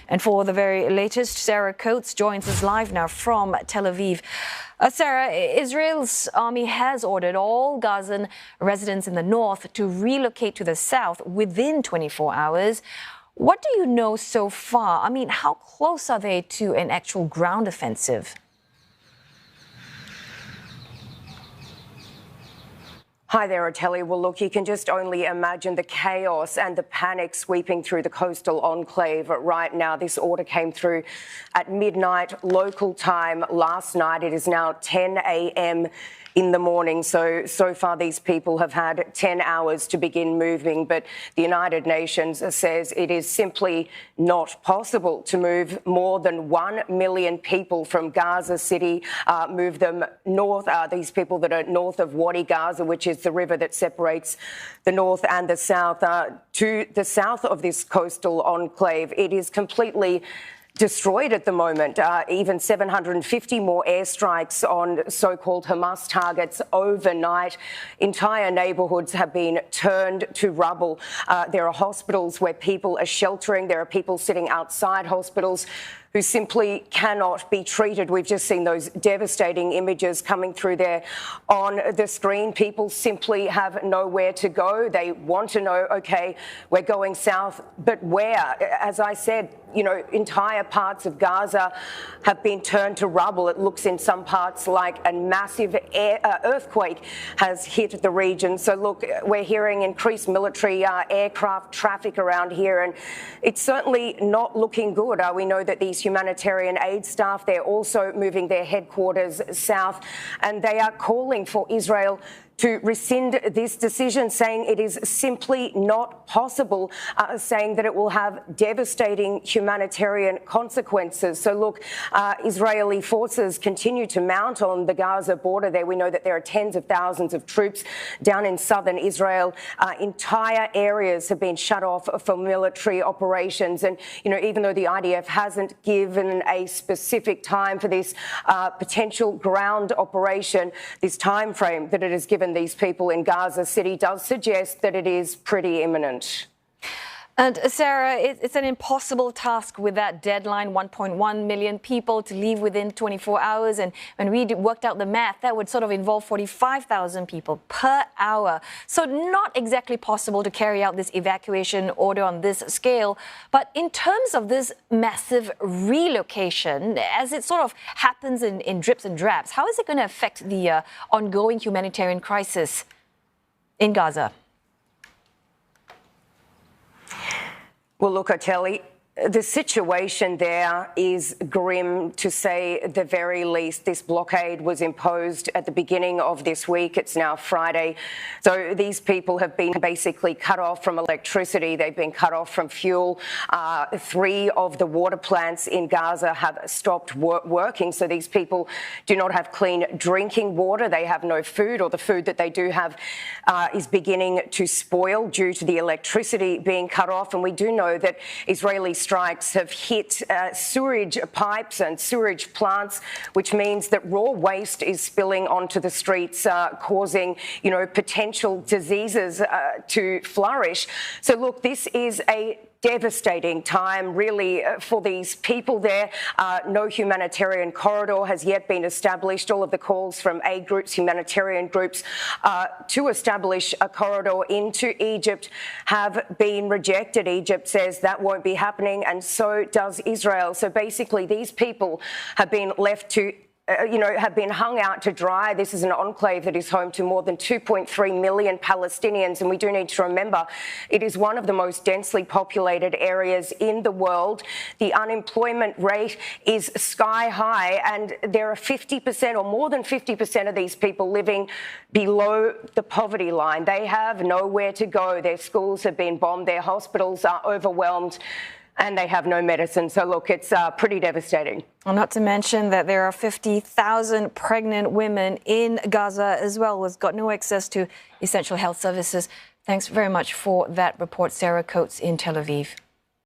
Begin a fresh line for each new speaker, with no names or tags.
And for the very latest, Sarah Coates joins us live now from Tel Aviv. Sarah, Israel's army has ordered all Gazan residents in the north to relocate to the south within 24 hours. What do you know so far? I mean, how close are they to an actual ground offensive?
Hi there, Otelli. Well, look, you can just only imagine the chaos and the panic sweeping through the coastal enclave right now. This order came through at midnight local time last night. It is now 10 a.m. in the morning. So far, these people have had 10 hours to begin moving. But the United Nations says it is simply not possible to move more than 1 million people from Gaza City, move them north, these people that are north of Wadi Gaza, which is the river that separates the north and the south, to the south of this coastal enclave. It is completely destroyed at the moment. Even 750 more airstrikes on so-called Hamas targets overnight. Entire neighbourhoods have been turned to rubble. There are hospitals where people are sheltering. There are people sitting outside hospitals who simply cannot be treated. We've just seen those devastating images coming through there on the screen. People simply have nowhere to go. They want to know, OK, we're going south, but where? As I said, you know, entire parts of Gaza have been turned to rubble. It looks in some parts like a massive earthquake has hit the region. So, look, we're hearing increased military aircraft traffic around here, and it's certainly not looking good. We know that these humanitarian aid staff, they're also moving their headquarters south, and they are calling for Israel to rescind this decision, saying it is simply not possible, saying that it will have devastating humanitarian consequences. So, look, Israeli forces continue to mount on the Gaza border there. We know that there are tens of thousands of troops down in southern Israel. Entire areas have been shut off for military operations. And, you know, even though the IDF hasn't given a specific time for this potential ground operation, this time frame that it has given these people in Gaza City does suggest that it is pretty imminent.
And Sarah, it's an impossible task with that deadline, 1.1 million people to leave within 24 hours. And when we worked out the math, that would sort of involve 45,000 people per hour. So not exactly possible to carry out this evacuation order on this scale. But in terms of this massive relocation, as it sort of happens in drips and drabs, how is it going to affect the ongoing humanitarian crisis in Gaza?
Well, look, Otelli, the situation there is grim, to say the very least. This blockade was imposed at the beginning of this week. It's now Friday. So these people have been basically cut off from electricity. They've been cut off from fuel. 3 of the water plants in Gaza have stopped working. So these people do not have clean drinking water. They have no food, or the food that they do have is beginning to spoil due to the electricity being cut off. And we do know that Israeli strikes have hit sewage pipes and sewage plants, which means that raw waste is spilling onto the streets, causing, you know, potential diseases to flourish. So, look, this is a devastating time, really, for these people there. No humanitarian corridor has yet been established. All of the calls from aid groups, humanitarian groups, to establish a corridor into Egypt have been rejected. Egypt says that won't be happening, and so does Israel. So basically, these people have been left to have been hung out to dry. This is an enclave that is home to more than 2.3 million Palestinians. And we do need to remember it is one of the most densely populated areas in the world. The unemployment rate is sky high, and there are 50% or more than 50% of these people living below the poverty line. They have nowhere to go. Their schools have been bombed. Their hospitals are overwhelmed, and they have no medicine. So, look, it's pretty devastating.
Well, not to mention that there are 50,000 pregnant women in Gaza as well who've got no access to essential health services. Thanks very much for that report, Sarah Coates in Tel Aviv.